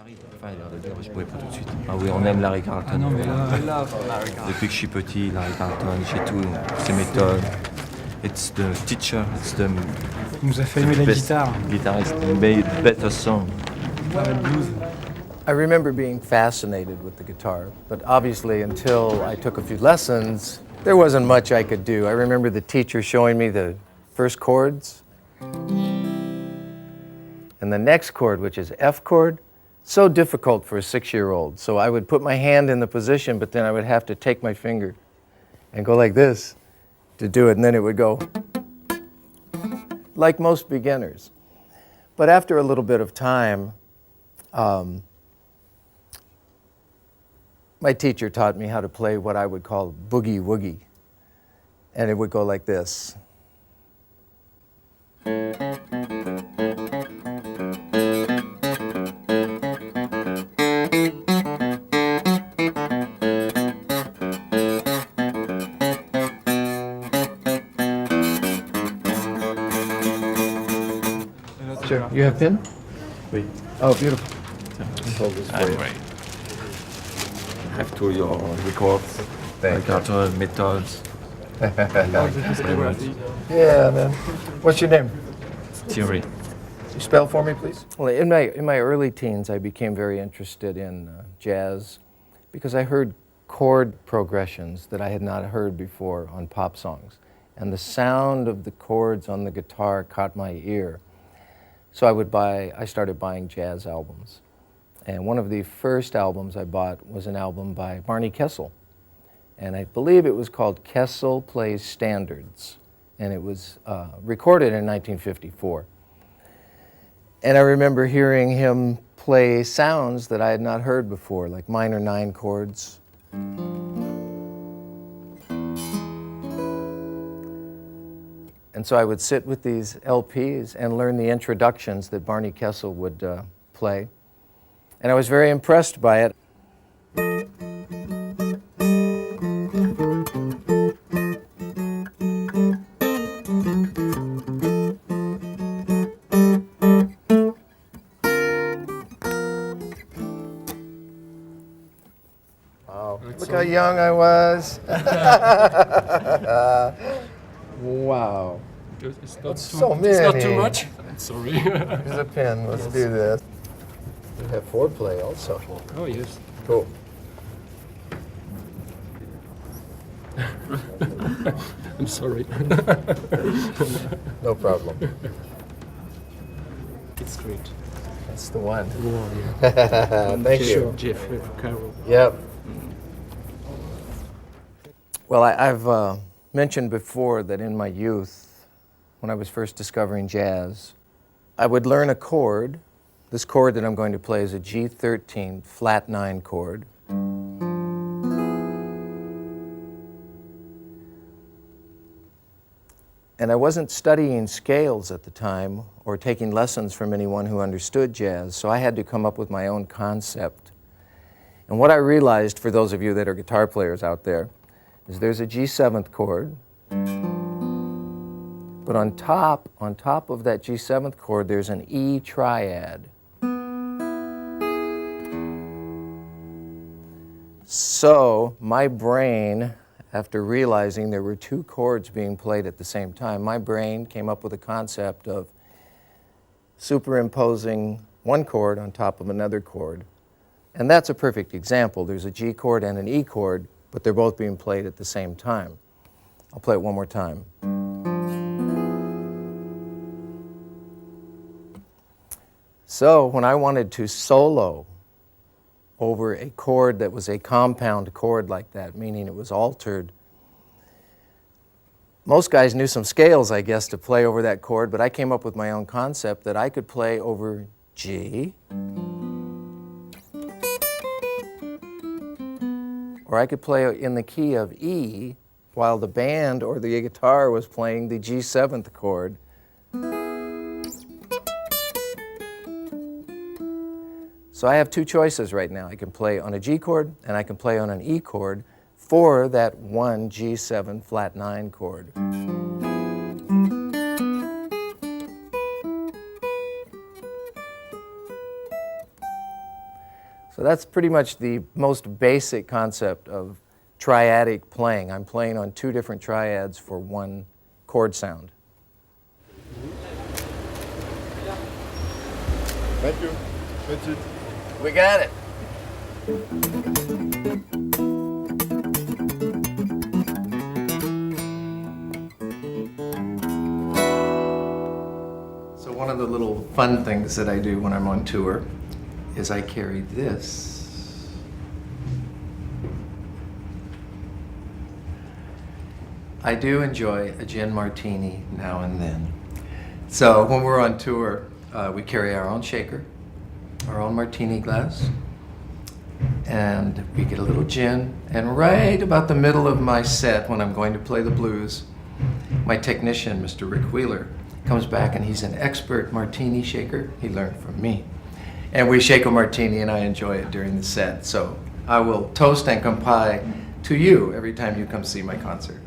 Enfin, il a l'air de dire, je pourrais pas tout de suite. Ah oui, on aime Larry Carlton. Ah non, mais là, Depuis que je suis petit, Larry Carlton, j'ai tout, ses méthodes. It's the teacher, it's the il nous a fait aimer la best guitare. guitarist, he made better song. Le blues. I remember being fascinated with the guitar, but obviously until I took a few lessons, there wasn't much I could do. I remember the teacher showing me the first chords, and the next chord, which is F chord, so difficult for a 6-year-old. So I would put my hand in the position, but then I would have to take my finger and go like this to do it, and then it would go like most beginners. But after a little bit of time, my teacher taught me how to play what I would call boogie woogie, and it would go like this. Sure. You have pin? Oui. Oh, beautiful. Hold this for I'm you. great. Have to your records, Larry Carlton, methods. Very much. Yeah, man. What's your name? Theory. You spell for me, please. Well, in my early teens, I became very interested in jazz because I heard chord progressions that I had not heard before on pop songs. And the sound of the chords on the guitar caught my ear. So I started buying jazz albums. And one of the first albums I bought was an album by Barney Kessel. And I believe it was called Kessel Plays Standards. And it was recorded in 1954. And I remember hearing him play sounds that I had not heard before, like minor 9 chords. And so I would sit with these LPs and learn the introductions that Barney Kessel would play. And I was very impressed by it. Wow, look how young I was. Wow. It's That's so many. It's not too much. Sorry. Here's a pen. Let's do this. We have foreplay also. Oh, yes. Cool. I'm sorry. No problem. It's great. That's the one. Wow, yeah. Thank you. Jeff Carroll. Yep. Well, I've mentioned before that in my youth, when I was first discovering jazz, I would learn a chord. This chord that I'm going to play is a G13 flat 9 chord. And I wasn't studying scales at the time or taking lessons from anyone who understood jazz, so I had to come up with my own concept. And what I realized, for those of you that are guitar players out there, is there's a G7th chord, but on top of that G7th chord, there's an E triad. So my brain, after realizing there were 2 chords being played at the same time, my brain came up with a concept of superimposing one chord on top of another chord. And that's a perfect example. There's a G chord and an E chord, but they're both being played at the same time. I'll play it one more time. So when I wanted to solo over a chord that was a compound chord like that, meaning it was altered, most guys knew some scales, I guess, to play over that chord, but I came up with my own concept that I could play over G, or I could play in the key of E while the band or the guitar was playing the G7th chord. So I have 2 choices right now. I can play on a G chord and I can play on an E chord for that one G7 flat 9 chord. So that's pretty much the most basic concept of triadic playing. I'm playing on two different triads for one chord sound. Thank you. That's it. We got it. So one of the little fun things that I do when I'm on tour is I carry this. I do enjoy a gin martini now and then. So when we're on tour, we carry our own shaker, our own martini glass, and we get a little gin. And right about the middle of my set, when I'm going to play the blues, my technician, Mr. Rick Wheeler, comes back, and he's an expert martini shaker. He learned from me. And we shake a martini, and I enjoy it during the set. So I will toast and comply to you every time you come see my concert.